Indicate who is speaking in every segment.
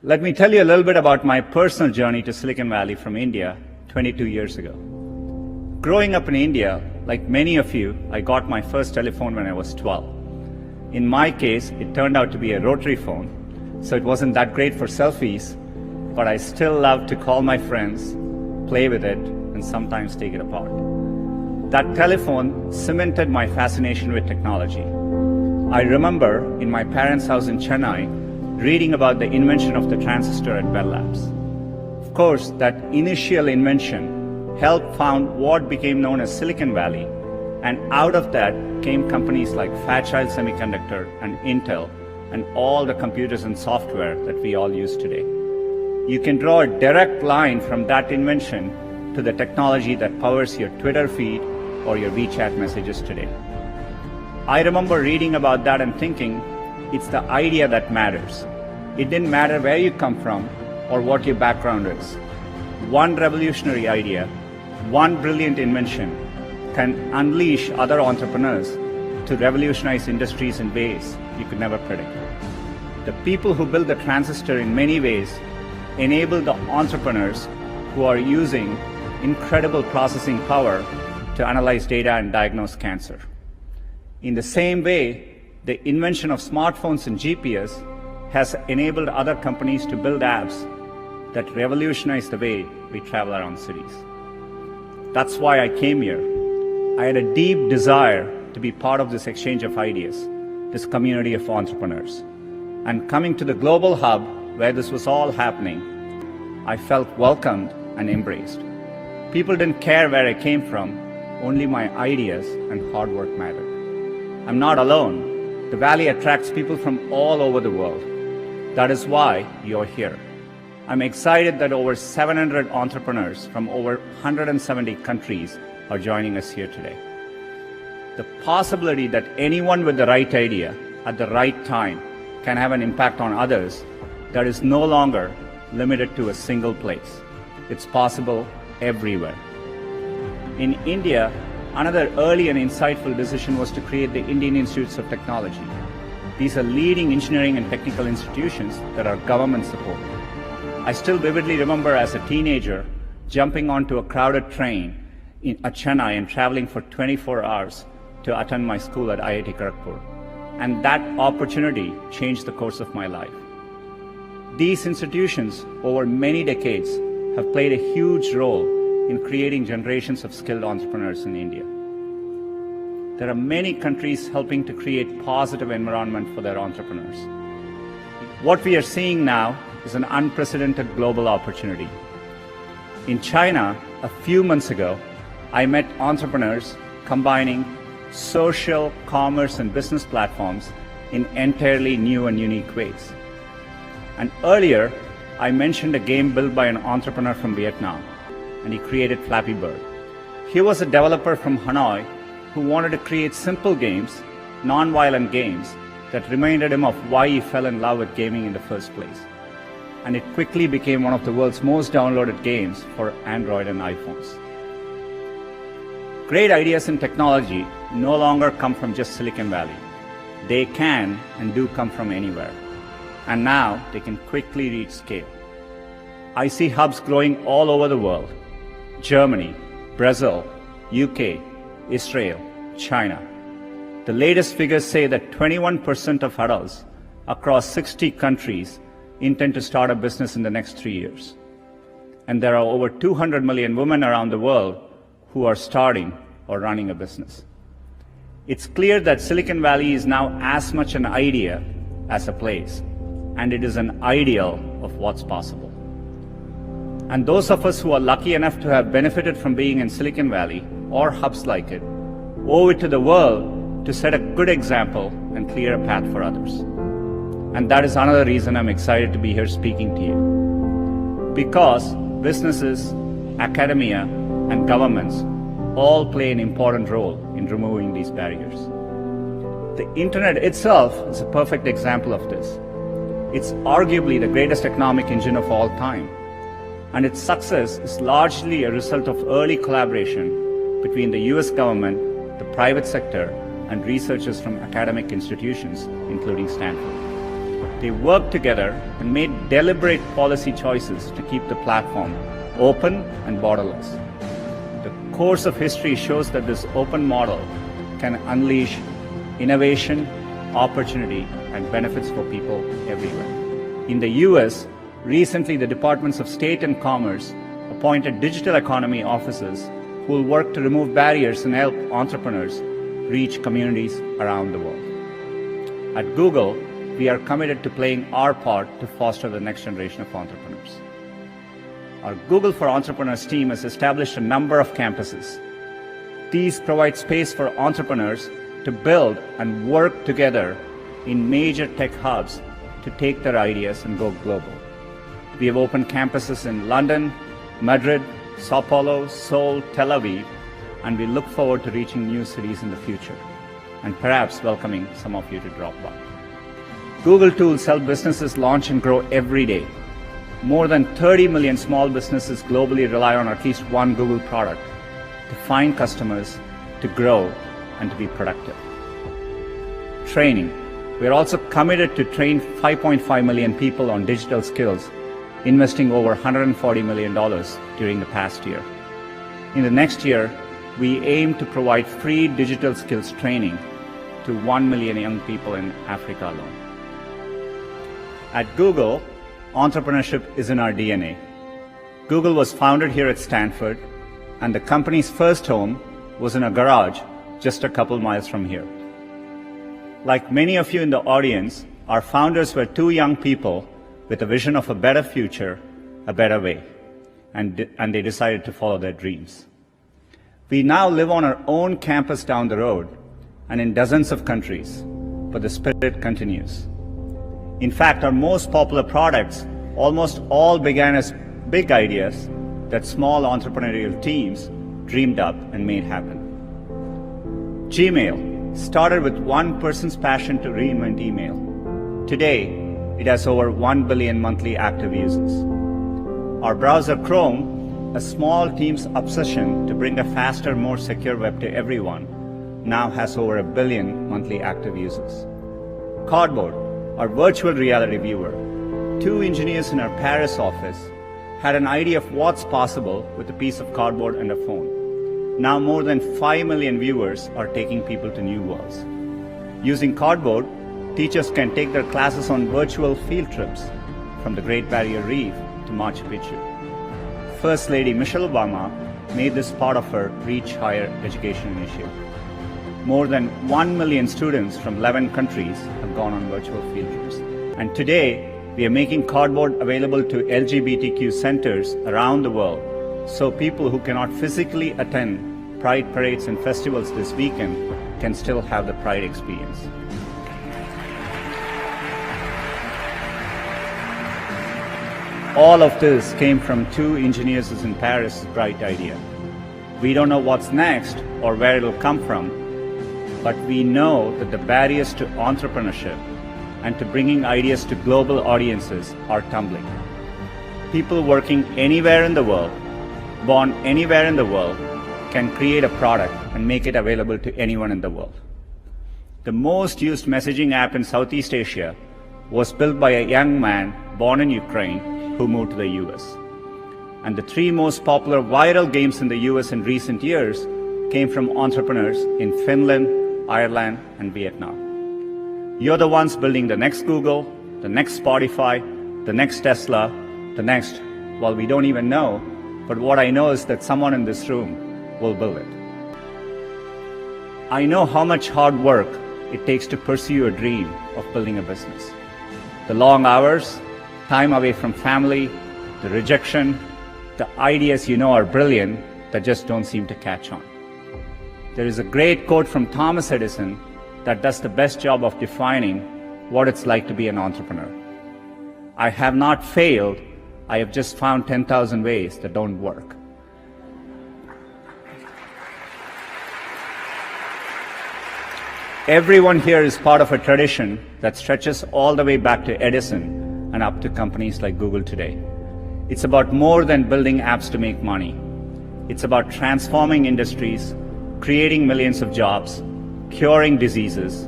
Speaker 1: Let me tell you a little bit about my personal journey to Silicon Valley from India 22 years ago. Growing up in India, like many of you, I got my first telephone when I was 12. In my case, it turned out to be a rotary phone, so it wasn't that great for selfies, but I still loved to call my friends, play with it, and sometimes take it apart. That telephone cemented my fascination with technology. I remember in my parents' house in Chennai reading about the invention of the transistor at Bell Labs. Of course, that initial invention helped found what became known as Silicon Valley, and out of that came companies like Fairchild Semiconductor and Intel and all the computers and software that we all use today. You can draw a direct line from that invention to the technology that powers your Twitter feed or your WeChat messages today. I remember reading about that and thinking, it's the idea that matters. It didn't matter where you come from or what your background is. One revolutionary idea, one brilliant invention can unleash other entrepreneurs to revolutionize industries in ways you could never predict. The people who build the transistor in many ways enable the entrepreneurs who are using incredible processing power to analyze data and diagnose cancer. In the same way, the invention of smartphones and GPS has enabled other companies to build apps that revolutionize the way we travel around cities. That's why I came here. I had a deep desire to be part of this exchange of ideas, this community of entrepreneurs. And coming to the global hub where this was all happening, I felt welcomed and embraced. People didn't care where I came from, only my ideas and hard work mattered. I'm not alone. The Valley attracts people from all over the world. That is why you're here. I'm excited that over 700 entrepreneurs from over 170 countries are joining us here today. The possibility that anyone with the right idea at the right time can have an impact on others, that is no longer limited to a single place. It's possible everywhere. In India, another early and insightful decision was to create the Indian Institutes of Technology. These are leading engineering and technical institutions that are government supported. I still vividly remember as a teenager jumping onto a crowded train at Chennai and traveling for 24 hours to attend my school at IIT Kharagpur. And that opportunity changed the course of my life. These institutions, over many decades, have played a huge role in creating generations of skilled entrepreneurs in India. There are many countries helping to create positive environment for their entrepreneurs. What we are seeing now is an unprecedented global opportunity. In China, a few months ago, I met entrepreneurs combining social, commerce, and business platforms in entirely new and unique ways. And earlier, I mentioned a game built by an entrepreneur from Vietnam, and he created Flappy Bird. He was a developer from Hanoi who wanted to create simple games, non-violent games, that reminded him of why he fell in love with gaming in the first place. And it quickly became one of the world's most downloaded games for Android and iPhones. Great ideas in technology no longer come from just Silicon Valley. They can and do come from anywhere. And now they can quickly reach scale. I see hubs growing all over the world. Germany, Brazil, UK, Israel, China. The latest figures say that 21% of adults across 60 countries intend to start a business in the next 3 years. And there are over 200 million women around the world who are starting or running a business. It's clear that Silicon Valley is now as much an idea as a place, and it is an ideal of what's possible. And those of us who are lucky enough to have benefited from being in Silicon Valley or hubs like it, owe it to the world to set a good example and clear a path for others. And that is another reason I'm excited to be here speaking to you. Because businesses, academia, and governments all play an important role in removing these barriers. The internet itself is a perfect example of this. It's arguably the greatest economic engine of all time. And its success is largely a result of early collaboration between the US government, the private sector, and researchers from academic institutions, including Stanford. They worked together and made deliberate policy choices to keep the platform open and borderless. The course of history shows that this open model can unleash innovation, opportunity, and benefits for people everywhere. In the US, recently the Departments of State and Commerce appointed digital economy officers who will work to remove barriers and help entrepreneurs reach communities around the world. At Google, we are committed to playing our part to foster the next generation of entrepreneurs. Our Google for Entrepreneurs team has established a number of campuses. These provide space for entrepreneurs to build and work together in major tech hubs to take their ideas and go global. We have opened campuses in London, Madrid, Sao Paulo, Seoul, Tel Aviv, and we look forward to reaching new cities in the future and perhaps welcoming some of you to drop by. Google tools help businesses launch and grow every day. More than 30 million small businesses globally rely on at least one Google product to find customers, to grow, and to be productive. Training. We are also committed to train 5.5 million people on digital skills, investing over $140 million during the past year. In the next year, we aim to provide free digital skills training to 1 million young people in Africa alone. At Google, entrepreneurship is in our DNA. Google was founded here at Stanford, and the company's first home was in a garage just a couple miles from here. Like many of you in the audience, our founders were two young people with a vision of a better future, a better way, and they decided to follow their dreams. We now live on our own campus down the road and in dozens of countries, but the spirit continues. In fact, our most popular products almost all began as big ideas that small entrepreneurial teams dreamed up and made happen. Gmail started with one person's passion to reinvent email. Today, it has over 1 billion monthly active users. Our browser Chrome, a small team's obsession to bring a faster, more secure web to everyone, now has over 1 billion monthly active users. Cardboard, our virtual reality viewer, two engineers in our Paris office had an idea of what's possible with a piece of cardboard and a phone. Now more than 5 million viewers are taking people to new worlds. Using Cardboard, teachers can take their classes on virtual field trips from the Great Barrier Reef to Machu Picchu. First Lady Michelle Obama made this part of her Reach Higher Education initiative. More than 1 million students from 11 countries have gone on virtual field trips. And today, we are making Cardboard available to LGBTQ centers around the world, so people who cannot physically attend Pride parades and festivals this weekend can still have the Pride experience. All of this came from two engineers in Paris' bright idea. We don't know what's next or where it'll come from, but we know that the barriers to entrepreneurship and to bringing ideas to global audiences are tumbling. People working anywhere in the world, born anywhere in the world, can create a product and make it available to anyone in the world. The most used messaging app in Southeast Asia was built by a young man born in Ukraine who moved to the US. And the three most popular viral games in the US in recent years came from entrepreneurs in Finland, Ireland, and Vietnam. You're the ones building the next Google, the next Spotify, the next Tesla, the next, well, we don't even know, but what I know is that someone in this room will build it. I know how much hard work it takes to pursue your dream of building a business. The long hours, time away from family, the rejection, the ideas you know are brilliant that just don't seem to catch on. There is a great quote from Thomas Edison that does the best job of defining what it's like to be an entrepreneur. I have not failed, I have just found 10,000 ways that don't work. Everyone here is part of a tradition that stretches all the way back to Edison and up to companies like Google today. It's about more than building apps to make money. It's about transforming industries, creating millions of jobs, curing diseases,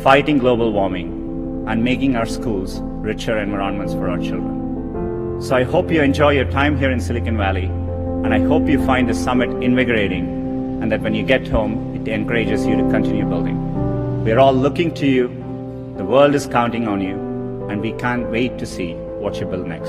Speaker 1: fighting global warming, and making our schools richer environments for our children. So I hope you enjoy your time here in Silicon Valley, and I hope you find the summit invigorating, and that when you get home, it encourages you to continue building. We're all looking to you, the world is counting on you, and we can't wait to see what you build next.